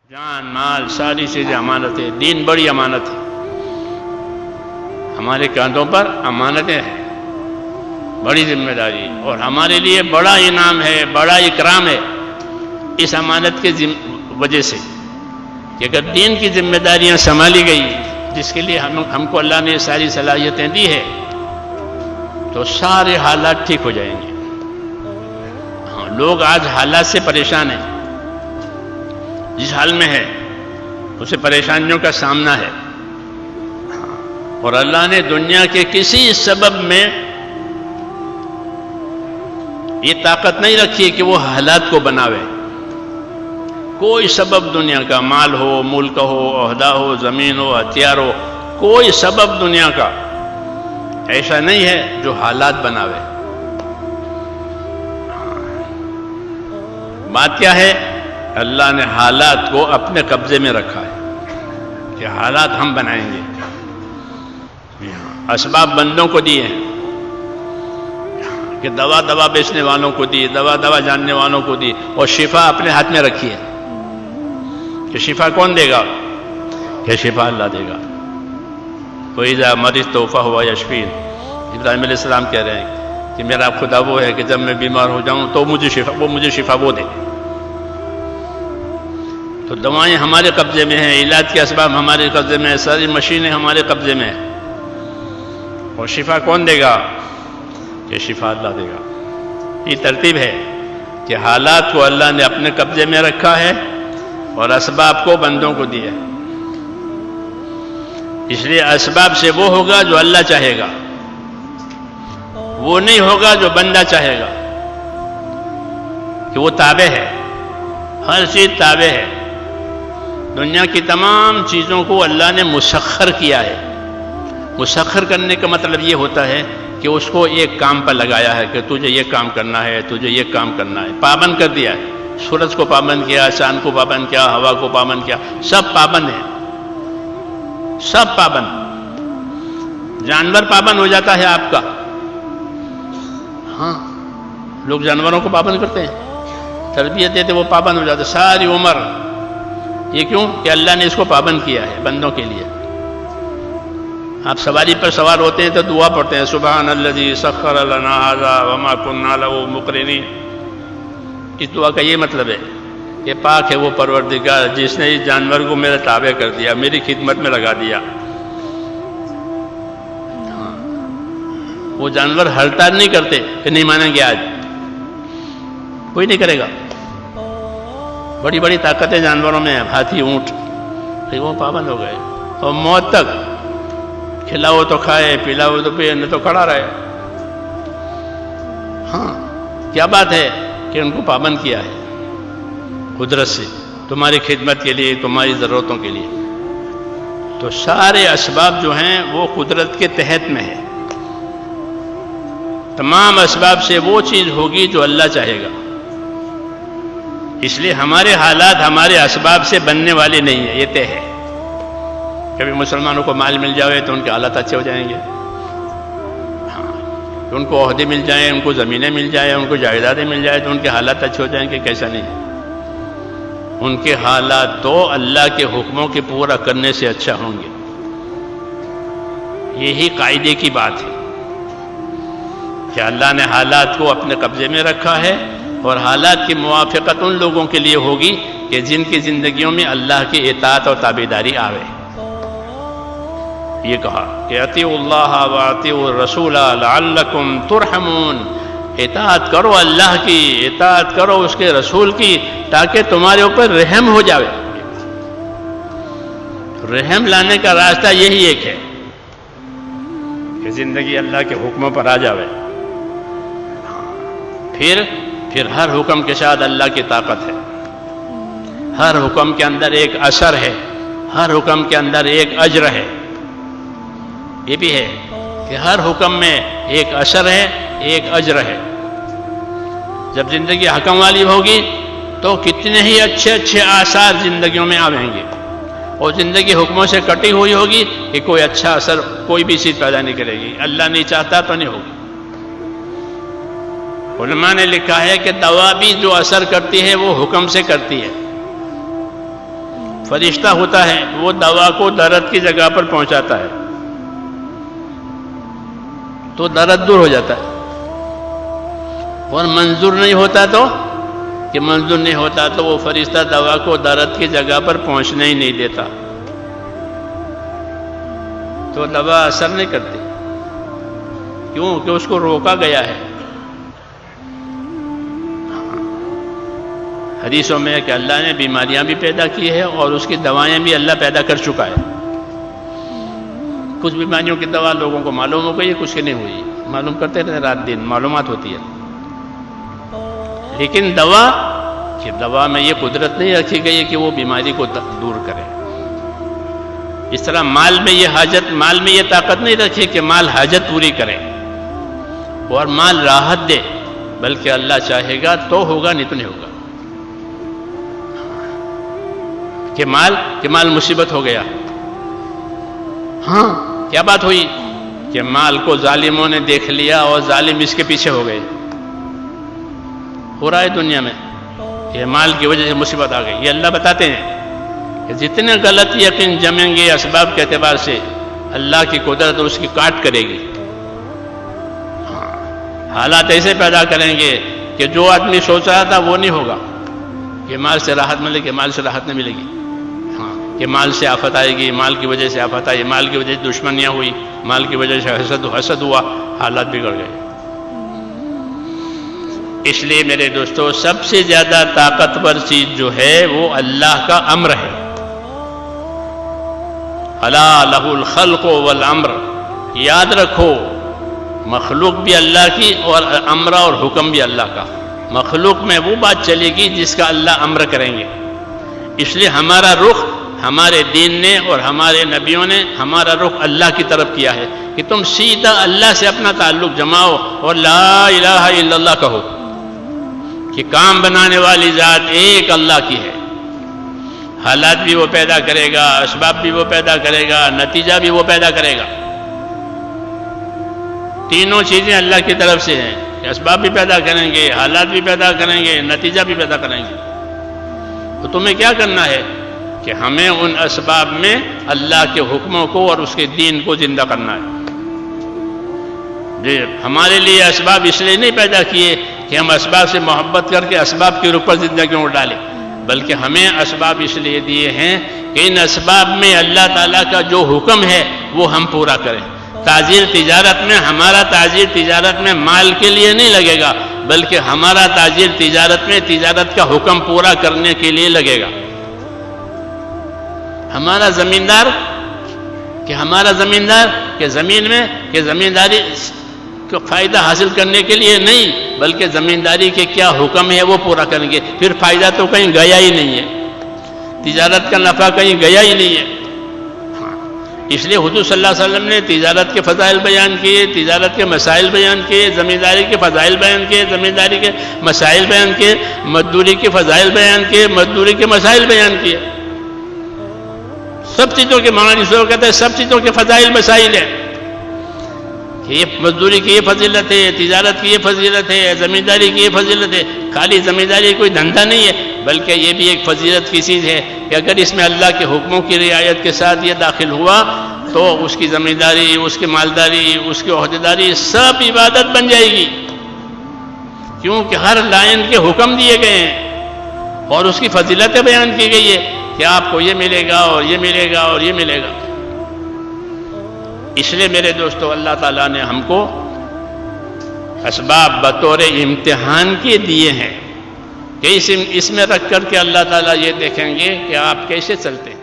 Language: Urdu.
جان مال ساری چیزیں امانت ہے. دین بڑی امانت ہے. ہمارے کاندھوں پر امانتیں ہیں, بڑی ذمہ داری, اور ہمارے لیے بڑا انعام ہے, بڑا اکرام ہے اس امانت کے وجہ سے کہ اگر دین کی ذمہ داریاں سنبھالی گئی, جس کے لیے ہم کو اللہ نے ساری صلاحیتیں دی ہے, تو سارے حالات ٹھیک ہو جائیں گے. ہاں, لوگ آج حالات سے پریشان ہیں, جس حال میں ہے اسے پریشانیوں کا سامنا ہے, اور اللہ نے دنیا کے کسی سبب میں یہ طاقت نہیں رکھی ہے کہ وہ حالات کو بناوے. کوئی سبب دنیا کا, مال ہو, ملک ہو, عہدہ ہو, زمین ہو, ہتھیار ہو, کوئی سبب دنیا کا ایسا نہیں ہے جو حالات بناوے. بات کیا ہے؟ اللہ نے حالات کو اپنے قبضے میں رکھا ہے کہ حالات ہم بنائیں گے. اسباب بندوں کو دیے ہیں کہ دوا بیچنے والوں کو دی, دوا جاننے والوں کو دی, اور شفا اپنے ہاتھ میں رکھی ہے کہ شفا کون دے گا؟ کہ شفا اللہ دے گا. وَإِذَا مَرِضْتُ فَهُوَ يَشْفِينِ. ابراہیم علیہ السلام کہہ رہے ہیں کہ میرا خدا وہ ہے کہ جب میں بیمار ہو جاؤں تو مجھے شفا وہ دے. تو دوائیں ہمارے قبضے میں ہیں, علاج کے اسباب ہمارے قبضے میں ہیں, ساری مشینیں ہمارے قبضے میں ہیں, اور شفا کون دے گا؟ کہ شفا اللہ دے گا. یہ ترتیب ہے کہ حالات کو اللہ نے اپنے قبضے میں رکھا ہے اور اسباب کو بندوں کو دیا ہے. اس لیے اسباب سے وہ ہوگا جو اللہ چاہے گا, وہ نہیں ہوگا جو بندہ چاہے گا, کہ وہ تابع ہے, ہر چیز تابع ہے. دنیا کی تمام چیزوں کو اللہ نے مسخر کیا ہے. مسخر کرنے کا مطلب یہ ہوتا ہے کہ اس کو ایک کام پر لگایا ہے کہ تجھے یہ کام کرنا ہے, تجھے یہ کام کرنا ہے, پابند کر دیا ہے. سورج کو پابند کیا, چاند کو پابند کیا, ہوا کو پابند کیا, سب پابند ہیں, سب پابند. جانور پابند ہو جاتا ہے آپ کا. ہاں, لوگ جانوروں کو پابند کرتے ہیں, تربیت دیتے, وہ پابند ہو جاتے ساری عمر. یہ کیوں؟ کہ اللہ نے اس کو پابند کیا ہے بندوں کے لیے. آپ سواری پر سوار ہوتے ہیں تو دعا پڑھتے ہیں, سبحان الذی سخر لنا ھذا وما کنا لہ مقرنین. اس دعا کا یہ مطلب ہے کہ پاک ہے وہ پروردگار جس نے اس جانور کو میرے تابع کر دیا, میری خدمت میں لگا دیا. وہ جانور ہڑتال نہیں کرتے کہ نہیں مانیں گے, آج کوئی نہیں کرے گا. بڑی بڑی طاقتیں جانوروں میں ہیں, ہاتھی, اونٹ, وہ پابند ہو گئے, اور موت تک کھلاؤ تو کھائے, پلاؤ تو پیے, نہ تو کھڑا رہے. ہاں, کیا بات ہے کہ ان کو پابند کیا ہے قدرت سے, تمہاری خدمت کے لیے, تمہاری ضرورتوں کے لیے. تو سارے اسباب جو ہیں وہ قدرت کے تحت میں ہے. تمام اسباب سے وہ چیز ہوگی جو اللہ چاہے گا. اس لیے ہمارے حالات ہمارے اسباب سے بننے والے نہیں ہیں, یہ طے ہے. کبھی مسلمانوں کو مال مل جائے تو ان کے حالات اچھے ہو جائیں گے. ہاں, ان کو عہدے مل جائیں, ان کو زمینیں مل جائیں, ان کو جائیدادیں مل جائیں تو ان کے حالات اچھے ہو جائیں گے. کیسا نہیں, ان کے حالات تو اللہ کے حکموں کے پورا کرنے سے اچھا ہوں گے. یہی قاعدے کی بات ہے کہ اللہ نے حالات کو اپنے قبضے میں رکھا ہے, اور حالات کی موافقت ان لوگوں کے لیے ہوگی کہ جن کی زندگیوں میں اللہ کی اطاعت اور تابعداری آوے. یہ کہا کہ اطیعوا اللہ واطیعوا الرسول لعلکم ترحمون. اطاعت کرو اللہ کی, اطاعت کرو اس کے رسول کی, تاکہ تمہارے اوپر رحم ہو جاوے. رحم لانے کا راستہ یہی ایک ہے کہ زندگی اللہ کے حکموں پر آ جاوے. پھر ہر حکم کے ساتھ اللہ کی طاقت ہے. ہر حکم کے اندر ایک اثر ہے, ہر حکم کے اندر ایک اجر ہے. یہ بھی ہے کہ ہر حکم میں ایک اثر ہے, ایک اجر ہے. جب زندگی حکم والی ہوگی تو کتنے ہی اچھے اچھے آثار زندگیوں میں آویں گے, اور زندگی حکموں سے کٹی ہوئی ہوگی کہ کوئی اچھا اثر, کوئی بھی چیز پیدا نہیں کرے گی. اللہ نہیں چاہتا تو نہیں ہوگی. علماء نے لکھا ہے کہ دوا بھی جو اثر کرتی ہے وہ حکم سے کرتی ہے. فرشتہ ہوتا ہے وہ دوا کو درد کی جگہ پر پہنچاتا ہے تو درد دور ہو جاتا ہے، اور منظور نہیں ہوتا تو کہ منظور نہیں ہوتا تو وہ فرشتہ دوا کو درد کی جگہ پر پہنچنے ہی نہیں دیتا، تو دوا اثر نہیں کرتی، کیوں کہ اس کو روکا گیا ہے۔ حدیثوں میں ہے کہ اللہ نے بیماریاں بھی پیدا کی ہے اور اس کی دوائیں بھی اللہ پیدا کر چکا ہے۔ کچھ بیماریوں کی دوا لوگوں کو معلوم ہو گئی ہے، کچھ کی نہیں ہوئی، معلوم کرتے رہتے رات دن، معلومات ہوتی ہے، لیکن دوا میں یہ قدرت نہیں رکھی گئی ہے کہ وہ بیماری کو دور کرے۔ اس طرح مال میں یہ طاقت نہیں رکھی کہ مال حاجت پوری کرے اور مال راحت دے، بلکہ اللہ چاہے گا تو ہوگا، نہیں تو نہیں ہوگا۔ کہ مال مصیبت ہو گیا، ہاں کیا بات ہوئی کہ مال کو ظالموں نے دیکھ لیا اور ظالم اس کے پیچھے ہو گئے، ہو رہا ہے دنیا میں، یہ مال کی وجہ سے مصیبت آ گئی۔ یہ اللہ بتاتے ہیں کہ جتنے غلط یقین جمیں گے اسباب کے اعتبار سے، اللہ کی قدرت اس کی کاٹ کرے گی، حالات ایسے پیدا کریں گے کہ جو آدمی سوچ رہا تھا وہ نہیں ہوگا، کہ مال سے راحت ملے گی، مال سے راحت نہیں ملے گی، کہ مال سے آفت آئے گی، مال کی وجہ سے آفت آئی، مال کی وجہ سے دشمنیاں ہوئی، مال کی وجہ سے حسد ہوا، حالات بگڑ گئے۔ اس لیے میرے دوستو سب سے زیادہ طاقتور چیز جو ہے وہ اللہ کا امر ہے۔ الا لہ الخلق والامر، یاد رکھو مخلوق بھی اللہ کی اور امر اور حکم بھی اللہ کا۔ مخلوق میں وہ بات چلے گی جس کا اللہ امر کریں گے، اس لیے ہمارا رخ ہمارے دین نے اور ہمارے نبیوں نے ہمارا رخ اللہ کی طرف کیا ہے کہ تم سیدھا اللہ سے اپنا تعلق جماؤ اور لا الہ الا اللہ کہو کہ کام بنانے والی ذات ایک اللہ کی ہے، حالات بھی وہ پیدا کرے گا، اسباب بھی وہ پیدا کرے گا، نتیجہ بھی وہ پیدا کرے گا، تینوں چیزیں اللہ کی طرف سے ہیں کہ اسباب بھی پیدا کریں گے، حالات بھی پیدا کریں گے، نتیجہ بھی پیدا کریں گے۔ تو تمہیں کیا کرنا ہے کہ ہمیں ان اسباب میں اللہ کے حکموں کو اور اس کے دین کو زندہ کرنا ہے۔ ہمارے لیے اسباب اس لیے نہیں پیدا کیے کہ ہم اسباب سے محبت کر کے اسباب کے اوپر زندگی میں ڈالیں، بلکہ ہمیں اسباب اس لیے دیے ہیں کہ ان اسباب میں اللہ تعالیٰ کا جو حکم ہے وہ ہم پورا کریں۔ تاجر تجارت میں ہمارا تاجر تجارت میں مال کے لیے نہیں لگے گا، بلکہ ہمارا تاجر تجارت میں تجارت کا حکم پورا کرنے کے لیے لگے گا۔ ہمارا زمیندار کہ زمین میں کہ زمینداری کو فائدہ حاصل کرنے کے لیے نہیں، بلکہ زمینداری کے کیا حکم ہے وہ پورا کریں گے، پھر فائدہ تو کہیں گیا ہی نہیں ہے، تجارت کا نفع کہیں گیا ہی نہیں ہے۔ اس لیے حضور صلی اللہ علیہ وسلم نے تجارت کے فضائل بیان کیے، تجارت کے مسائل بیان کیے، زمینداری کے فضائل بیان کیے، زمینداری کے مسائل بیان کیے، مزدوری کے فضائل بیان کیے، مزدوری کے مسائل بیان کیے۔ سب چیزوں کے معنی سے کہتے ہیں سب چیزوں کے فضائل مسائل ہیں کہ یہ مزدوری کی یہ فضیلت ہے، تجارت کی یہ فضیلت ہے، زمینداری کی یہ فضیلت ہے۔ خالی زمینداری کوئی دھندا نہیں ہے، بلکہ یہ بھی ایک فضیلت کی چیز ہے کہ اگر اس میں اللہ کے حکموں کی رعایت کے ساتھ یہ داخل ہوا تو اس کی زمینداری، اس کی مالداری، اس کی عہدیداری سب عبادت بن جائے گی، کیونکہ ہر لائن کے حکم دیے گئے ہیں اور اس کی فضیلتیں بیان کی گئی ہے کہ آپ کو یہ ملے گا اور یہ ملے گا اور یہ ملے گا۔ اس لیے میرے دوستو اللہ تعالیٰ نے ہم کو اسباب بطور امتحان کے دیے ہیں کہ اس میں رکھ کر کے اللہ تعالیٰ یہ دیکھیں گے کہ آپ کیسے چلتے ہیں۔